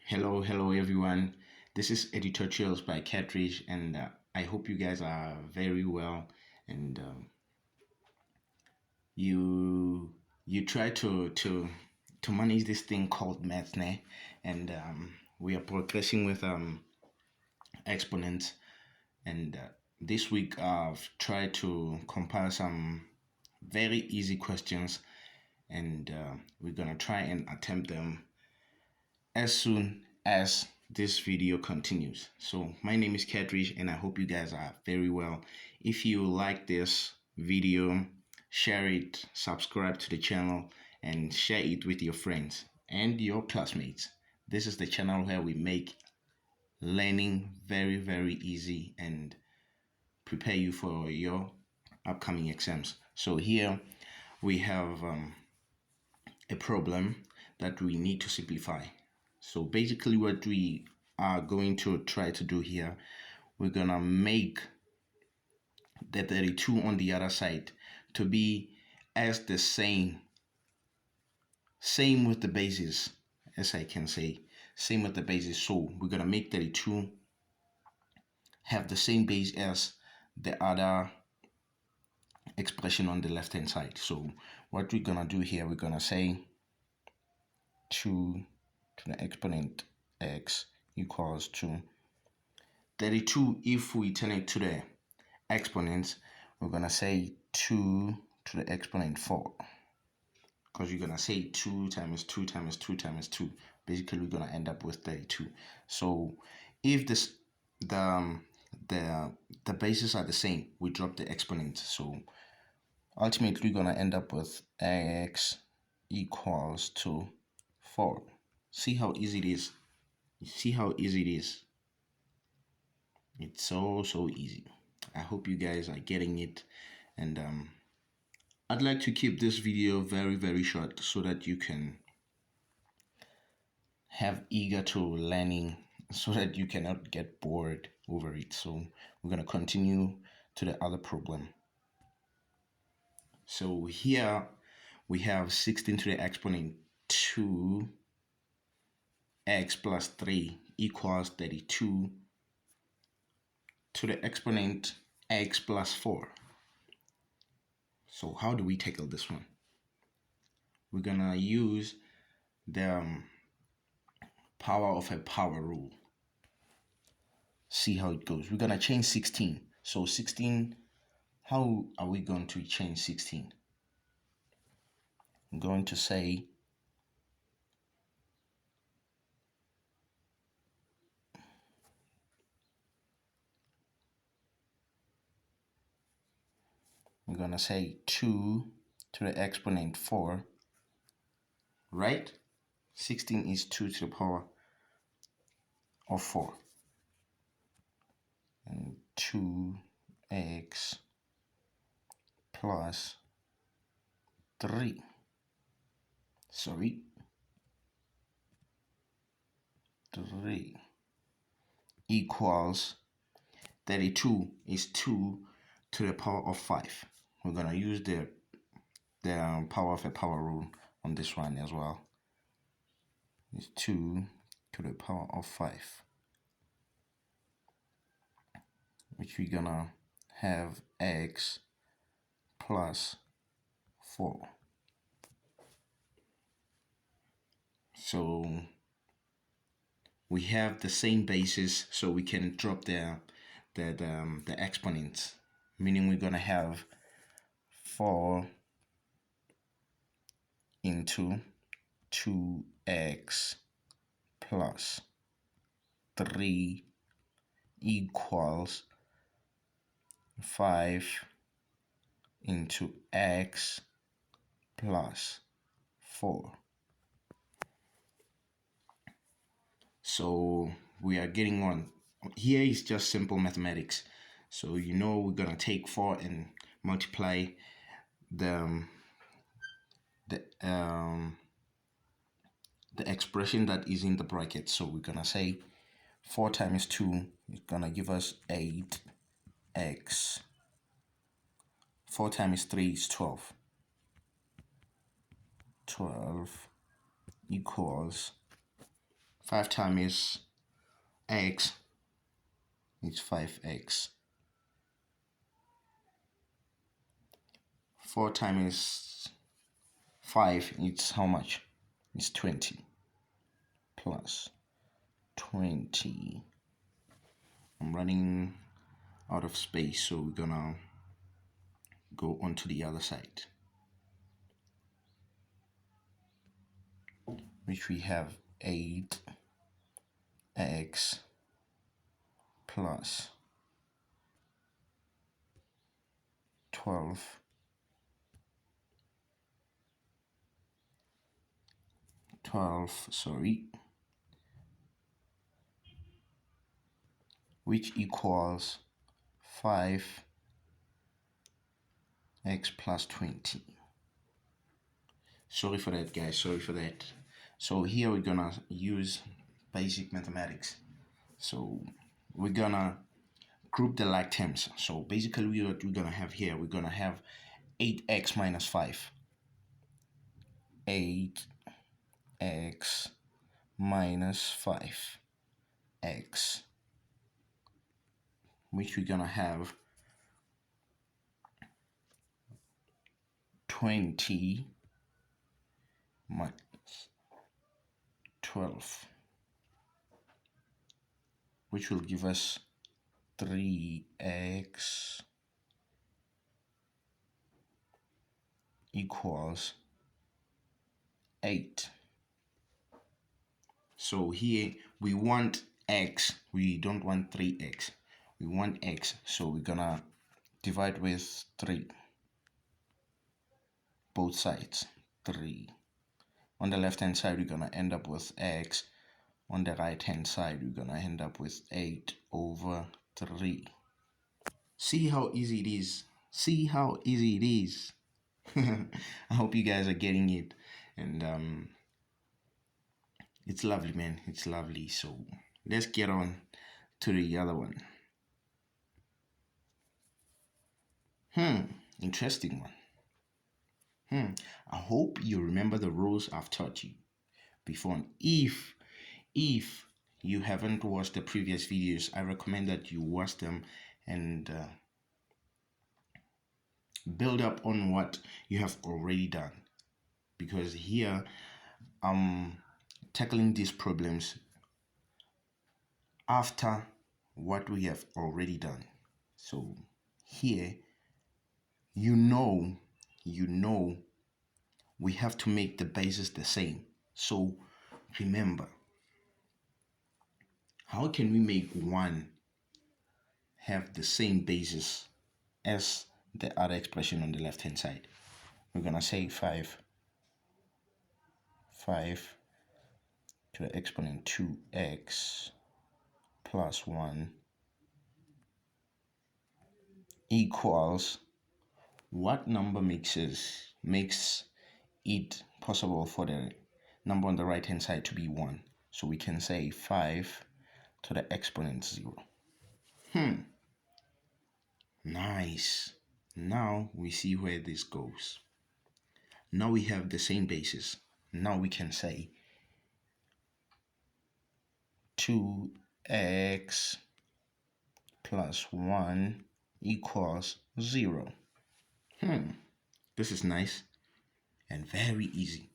Hello everyone. This is Edututorials by KatRidge, and I hope you guys are very well. And you try to manage this thing called math, ne? And we are progressing with exponents. And this week I've tried to compile some very easy questions, and we're gonna try and attempt them as soon as this video continues. So my name is KatRidge, and I hope you guys are very well. If you like this video, share it, subscribe to the channel, and share it with your friends and your classmates. This is the channel where we make learning very easy and prepare you for your upcoming exams. So here we have a problem that we need to simplify. So basically what we are going to try to do here, we're gonna make the 32 on the other side to be as the same with the basis, as I can say, same with the basis. So we're gonna make 32 have the same base as the other expression on the left hand side. So what we're gonna do here, we're gonna say 2 to the exponent x equals to 32. If we turn it to the exponents, we're gonna say 2 to the exponent 4, because you're gonna say 2 times 2 times 2 times 2. Basically we're gonna end up with 32. So if the bases are the same, we drop the exponent. So ultimately we're gonna end up with x equals to 4. See how easy it is. You see how easy it is. It's so easy. I hope you guys are getting it, and I'd like to keep this video very short so that you can have eager to learning, so that you cannot get bored over it. So we're going to continue to the other problem. So here we have 16 to the exponent 2 x plus 3 equals 32 to the exponent x plus 4. So how do we tackle this one? We're gonna use the power of a power rule. See how it goes. We're gonna change 16. So 16, how are we going to change 16? I'm going to say we're gonna say 2 to the exponent 4, right? 16 is 2 to the power of 4, and 2x plus 3. Sorry, 3 equals 32 is 2 to the power of 5. We're gonna use the power of a power rule on this one as well. It's 2 to the power of 5, which we're gonna have x plus 4. So we have the same basis, so we can drop the exponents, meaning we're gonna have 4 into 2x plus 3 equals 5 into x plus 4. So we are getting on. Here is just simple mathematics. So we're gonna take 4 and multiply the expression that is in the bracket. So we're gonna say 4 times 2 is gonna give us 8x. 4 times 3 is 12. 12 equals 5 times x, it's 5x. 4 times 5, it's how much? It's 20 plus 20. I'm running out of space, so we're gonna go on to the other side, which we have 8x plus 12 which equals 5x plus 20. Sorry for that, guys, sorry for that. So here we're gonna use basic mathematics. So we're gonna group the like terms. So basically what we're gonna have here, we're gonna have 8x minus 5. 8x minus 5x, which we're gonna have 20 minus 12, which will give us 3x equals 8. So here we want x, we don't want 3x, we want x, so we're gonna divide with 3, both sides. 3. On the left hand side we're gonna end up with x, on the right hand side we're gonna end up with 8 over 3. See how easy it is, see how easy it is. I hope you guys are getting it, and it's lovely, man, it's lovely. So let's get on to the other one. Interesting one. I hope you remember the rules I've taught you before. If you haven't watched the previous videos, I recommend that you watch them and build up on what you have already done, because here I'm tackling these problems after what we have already done. So here you know we have to make the basis the same. So remember, how can we make one have the same basis as the other expression on the left hand side? We're gonna say 5 to the exponent 2x plus 1 equals, what number makes it possible for the number on the right hand side to be 1? So we can say 5 to the exponent 0. Nice. Now we see where this goes. Now we have the same basis. Now we can say 2x plus 1 equals 0. This is nice and very easy.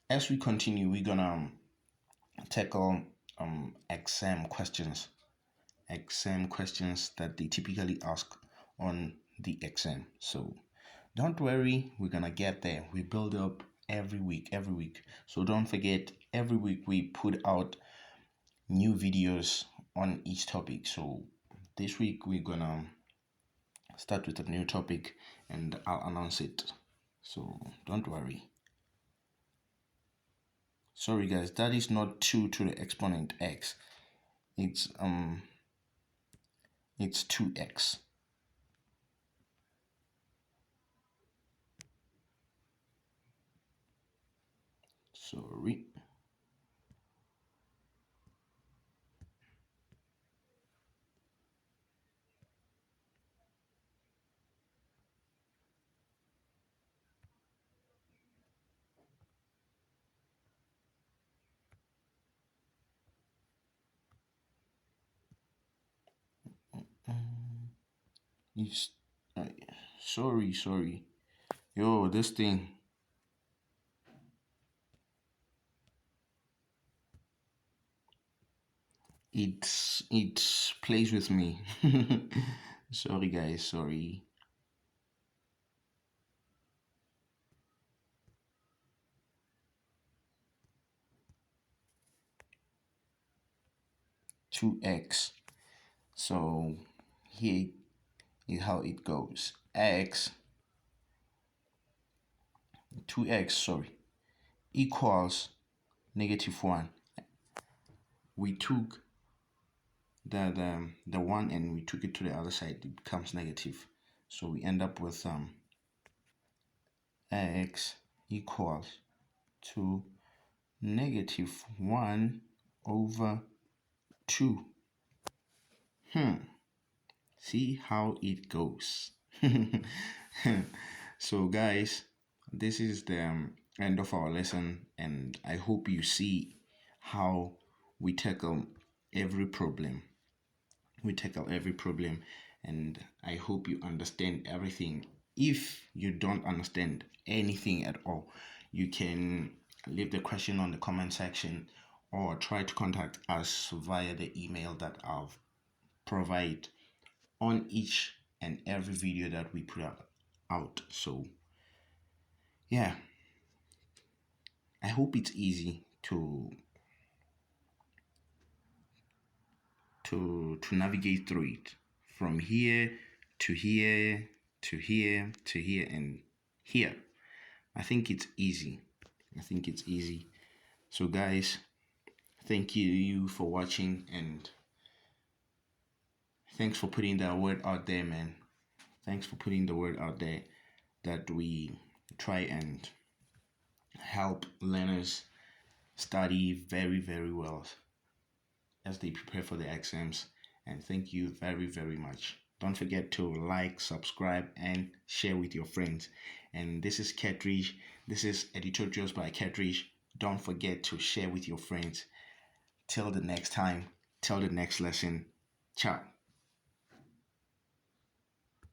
As we continue, we're gonna tackle exam questions that they typically ask on the exam. So don't worry, we're gonna get there. We build up every week. So don't forget, every week we put out new videos on each topic. So this week we're gonna start with a new topic and I'll announce it. So don't worry. Sorry guys, that is not 2 to the exponent x. It's 2x. Sorry. It's sorry. Yo, this thing. It plays with me. Sorry guys, sorry. Two x. So here is how it goes. X 2x, sorry, equals -1. We took the one and we took it to the other side, it becomes negative. So we end up with x equals to -1 over 2. See how it goes. So guys, this is the end of our lesson, and I hope you see how we tackle every problem. And I hope you understand everything. If you don't understand anything at all, you can leave the question on the comment section or try to contact us via the email that I'll provide on each and every video that we put out. So yeah, I hope it's easy to navigate through it from here to here to here to here and here. I think it's easy. So guys, thank you for watching, and thanks for putting that word out there, man. Thanks for putting the word out there that we try and help learners study very, very well as they prepare for the exams. And thank you very, very much. Don't forget to like, subscribe, and share with your friends. And this is KatRidge. This is Edututorials by KatRidge. Don't forget to share with your friends. Till the next time, till the next lesson. Ciao.